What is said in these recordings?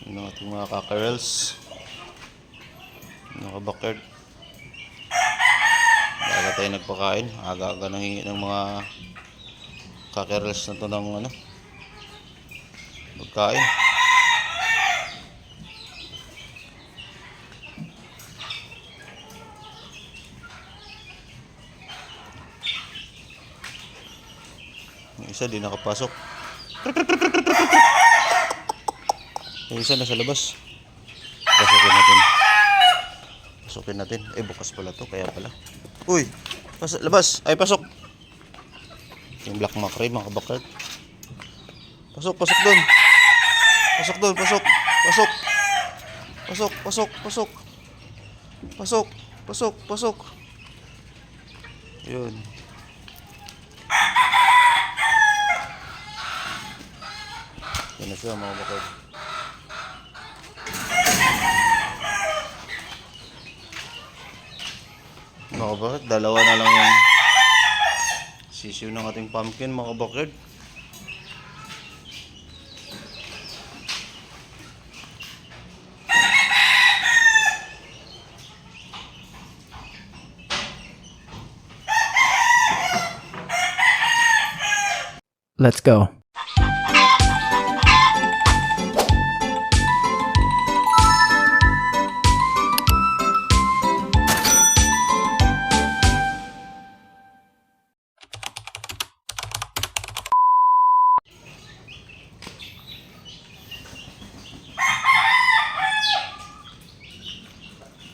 Yun ang ating mga kakarels, mga bakard. Baga tayo nagpakain, aga-aga nang hingi ng mga kakarels na to ng pagkain. Yung isa di nakapasok. Yung isa nasa labas. Pasukin natin. Bukas pala to, kaya pala. Uy! Labas! Ay, pasok! Yung black macrae, mga kabakard. Pasok doon! Pasok doon, pasok! Pasok! Yun. Yan na siya, mga kabakard. Mga kabakard, dalawa na lang yung sisiw ng ating pumpkin, mga kabakard. Let's go.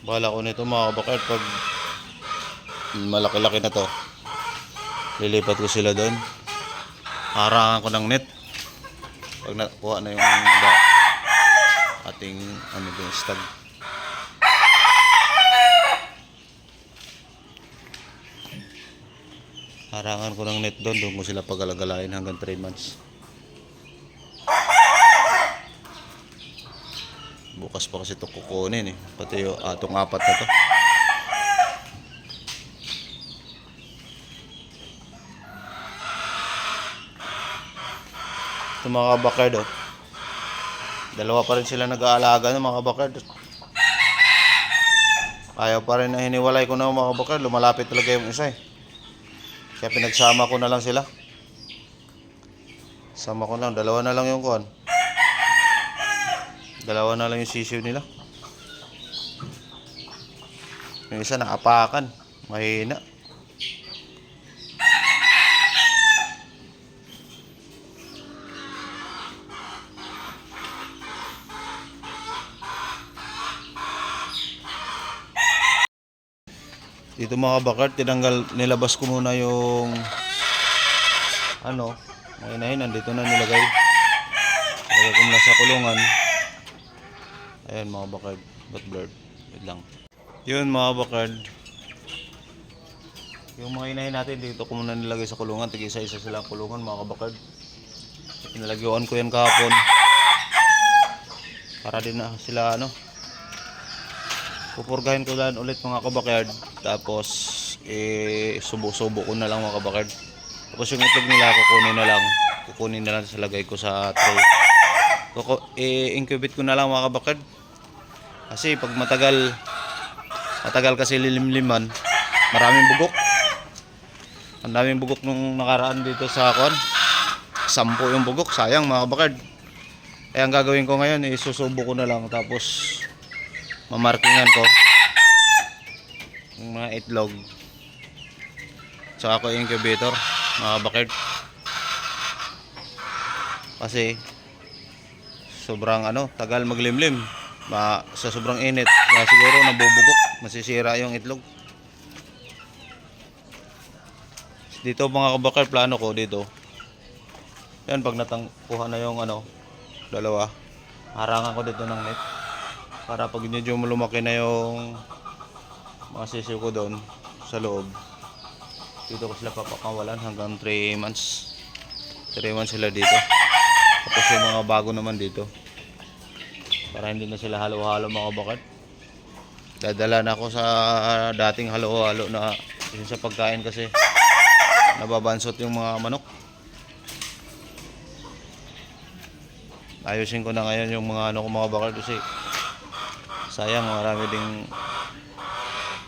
Bahala ko nito, mga kabakard, pag malaki-laki na to, lilipat ko sila doon. Harangan ko ng net pag nakuha na yung ating yung stag. Harangan ko ng net doon ko sila pagalagalain hanggang 3 months. Bukas pa kasi ito kukunin pati yung atong 4 na to. Ito, mga kabakard, dalawa pa rin sila nag-aalaga ng mga kabakard. Ayaw pa rin na hiniwalay ko na, mga kabakard. Lumalapit talaga yung isa Kaya pinagsama ko na lang sila. Sama ko lang, dalawa na lang yung kuhan. Dalawa na lang yung sisiw nila. Yung isa naapakan, mahina. Dito, mga kabakard, nilabas ko muna yung mahinahin, nandito na nilagay. Lagay ko muna sa kulungan. Ayan, mga kabakard, but blurred. Wait lang. Yun, mga kabakard, yung mga hinahin natin dito ko muna nilagay sa kulungan. Tig-isa-isa sila kulungan, mga kabakard. Pinalagyan ko yan kahapon para din na sila pupurgahin ko lang ulit, mga kabakard. Tapos subo-subo ko na lang, mga kabakard. Tapos yung itlog nila kukunin na lang sa lagay ko sa tray. Incubate ko na lang, mga kabakard. Kasi pag matagal kasi lilimliman, maraming bugok. Ang daming bugok nung nakaraan dito sa 10 yung bugok, sayang, mga kabakard. Kaya ang gagawin ko ngayon, isusubo ko na lang, tapos mamarkingan ko yung mga itlog, tsaka ko incubator, mga kabakard. Kasi sobrang tagal maglimlim sa sobrang init, kaya siguro nabubugok, masisira yung itlog. Dito, mga kabakard, plano ko dito yan, pag natangkuha na yung dalawa, harangan ko dito ng net para pag medyo lumaki na yung mga sisiw ko doon sa loob, dito ko sila papakawalan hanggang 3 months. 3 months sila dito. Tapos yung mga bago naman dito, para hindi na sila halo-halo, mga kabakard. Dadala na ako sa dating halo-halo na sa pagkain kasi nababansot yung mga manok. ayusin ko na ngayon yung mga ano ko mga bakal kasi sayang marami ding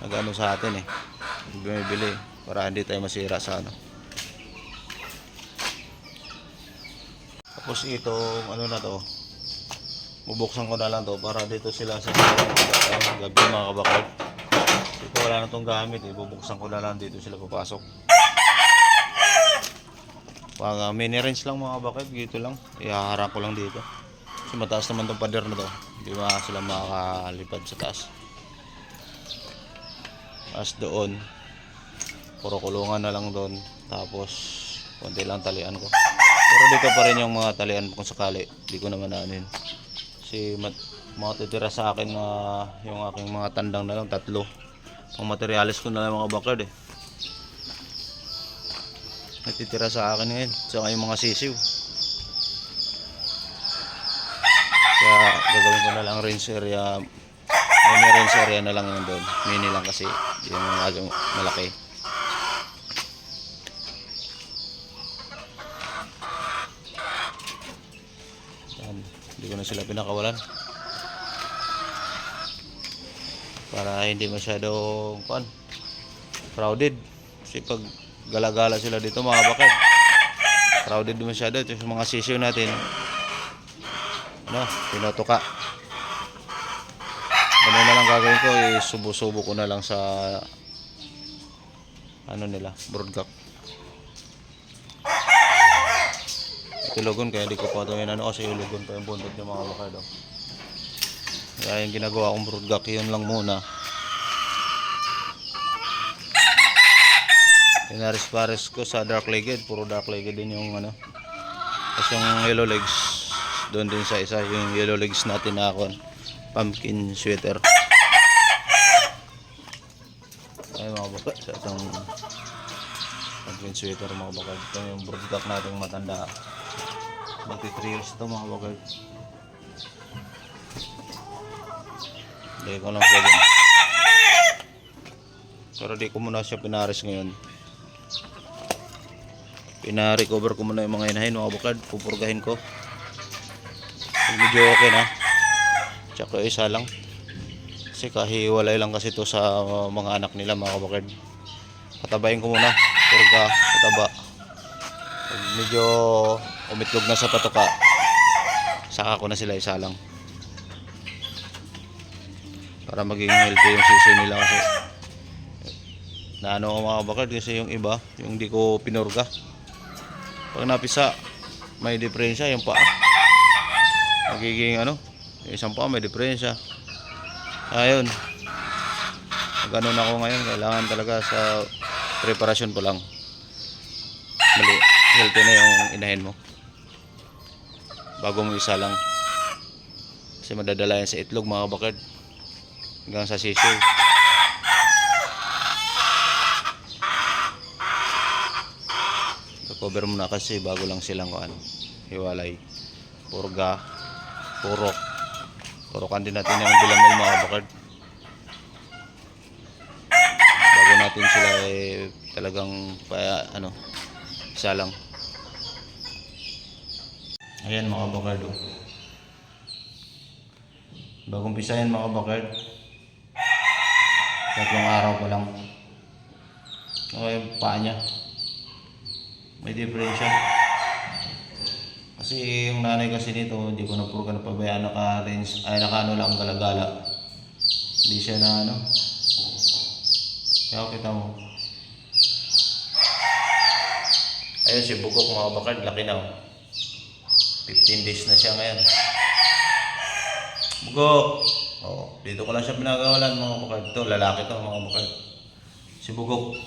nag-ano sa atin bumibili para hindi tayo masira sa ano. Tapos itong ano na to, bubuksan ko na lang to para dito sila sa gabi mga kabakal. Ito wala na tong gamit bubuksan ko na lang dito sila papasok. Pag mini range lang mga kabakal, dito lang ihaharap ko lang dito kasi mataas naman tong pader na to, hindi sila makakalipad sa taas. As doon puro kulungan na lang doon, tapos konti lang talian ko. Pero dito pa rin yung mga talian kung sakali, hindi ko naman anin. Kasi matitira sa akin na yung aking mga tandang na lang, 3. Ang materialis ko na lang mga bakard natitira sa akin ngayon, saka yung mga sisiw. Kaya gagawin ko na lang range area, mini range area na lang yun doon. Mini lang kasi yung malaki. Hindi ko na sila pinakawalan para hindi masyadong crowded, kasi pag gala-gala sila dito mga bakal crowded masyado. Ito yung mga sisiw natin pinutuka. Ano na lang gagawin ko, subo-subo ko na lang sa ano nila, broodcock. Ilugon kaya di ko pa ito yun kasi ilugon pa yung buntot ng mga bakal kaya yung ginagawa kong broodcock yun lang muna. Pinaris-paris ko sa dark legged, puro dark legged din yung kasi yung yellow legs doon din sa isa, yung yellow legs natin na pumpkin sweater. Ay mga bakal, sa itong pumpkin sweater mga bakal, ito yung broodcock natin matanda. Magti 3 years ito mga bakal. Hindi ko lang pwede. Pero di ko muna siya pinaris ngayon. Pina-recover ko muna yung mga inahin mga bakal. Pupurgahin ko. Medyo okay na. Tsaka isa lang. Kasi kahiwalay lang kasi ito sa mga anak nila mga bakal. Patabayin ko muna. Purga, pataba. Pag medyo umitlog na sa patuka, saka ko na sila isa lang para maging healthy yung sisiw nila. Kasi naano ko mga bakal, kasi yung iba yung di ko pinurga, pag napisa may diferensya yung paa, magiging yung isang paa may diferensya. Ayun, ganoon ako ngayon, kailangan talaga sa preparasyon pa lang healthy na yung inahin mo bago mo isa lang, kasi madadala yan sa itlog mga bakad hanggang sa sisiw. Cover muna kasi bago lang silang hiwalay. Purga, purokan din natin yung bilamil mga bakad bago natin sila talagang isa lang. Ayan mga bakard, bagong pisa yan mga bakard, 3 araw pa lang. Okay, paa niya may diferensya kasi yung nanay kasi nito hindi ko na puro na pabayaan, naka-range lang galagala, hindi siya na kaya kita mo. Ayun si Bugok mga bakard, laki na 15 days na siya ngayon. Bugok! Dito ko lang siya pinagawalan mga bakard. Ito, lalaki to mga bakard. Si Bugok.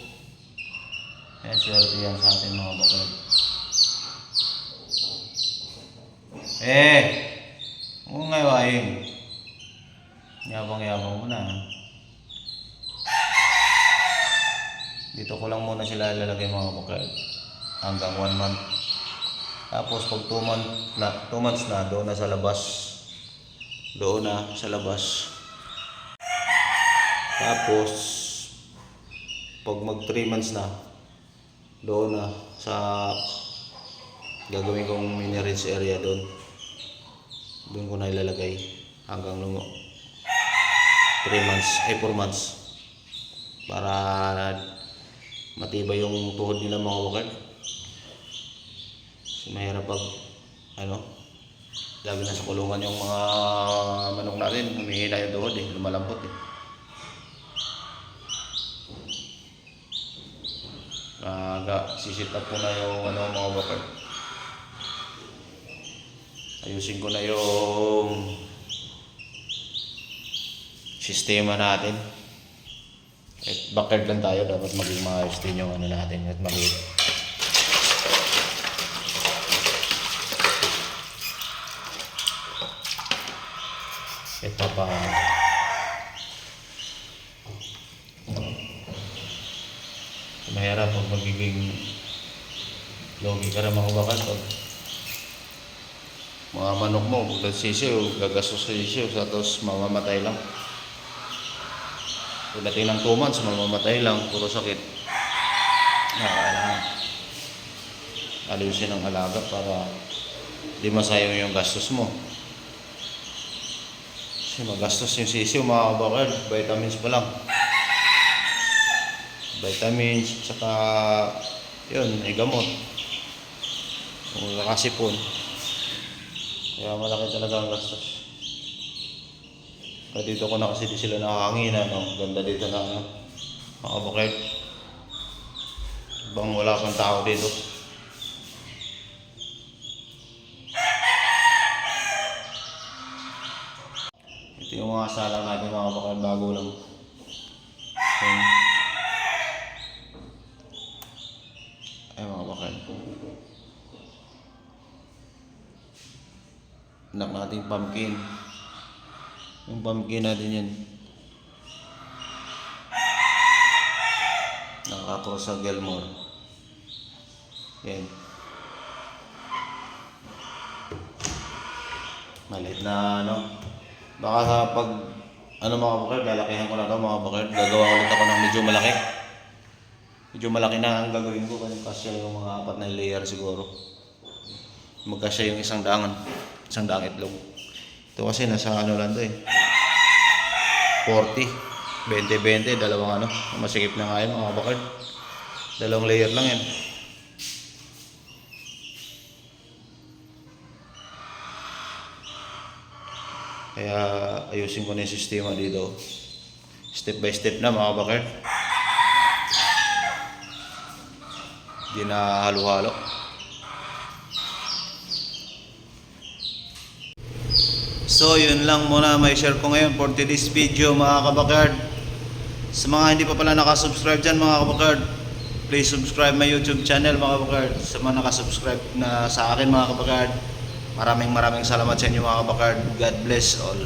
Ayan, swerte yan sa atin mga bakard. Huwag ngayon. Yabang-yabang mo na. Dito ko lang muna sila ilalagay mga bakard hanggang 1 month. Tapos pag 2 months na, doon na sa labas. Tapos pag mag 3 months na, doon na sa gagawin kong mini range area doon. Doon ko na ilalagay hanggang 3 months, ay 4 months. Para matibay yung tuhod nila mga kabakard. Kasi mahirap pag lagi na sa kulungan yung mga manok natin, humihina yung tuhod lumalambot sisit up ko na yung mga bakard. Ayusin ko na yung sistema natin. At bakard lang tayo, dapat maging maayos din yung natin at maging ito pa mahirap pag magiging logi ka na mga bakal pag mga manok mo pag sisiw, gagastos sa sisiw tapos mamamatay lang. Pagdating ng 2 months mamamatay lang, puro sakit. Kailangan aliusin ang alaga para di masayang yung gastos mo. Kasi magastos yung sisiw mga kabakard, vitamins pa lang. Vitamins, tsaka yun, ay gamot. Kung kakasipon. Kaya malaki talaga ang gastos. Kaya dito ko na kasi di sila nakahanginan. Ganda dito na mga kabakard. Bang wala pang tao dito. Ito yung mga salang natin mga kabakard, bago lang. Ay mga bakal. Anak nating pumpkin. Yung pumpkin natin yan. Nakakross sa Gilmore. Yan. Maliit na baka pag mga bakal, lalakihan ko na ito mga bakal. Gagawa ulit ako ng medyo malaki. Medyo malaki na ang gagawin ko kasi yung mga 4 na layer siguro. Magkasya yung isang daang itlog. Ito kasi nasa lang to 40, 20, dalawang masikip na nga yun mga bakard. Dalawang layer lang yan. Kaya ayusin ko na yung sistema dito. Step by step na mga bakard. Di na halo-halo. So yun lang muna may share ko ngayon for today's video mga kabakard. Sa mga hindi pa pala nakasubscribe dyan mga kabakard, please subscribe my YouTube channel mga kabakard. Sa mga nakasubscribe na sa akin mga kabakard, maraming salamat sa inyo mga kabakard. God bless all.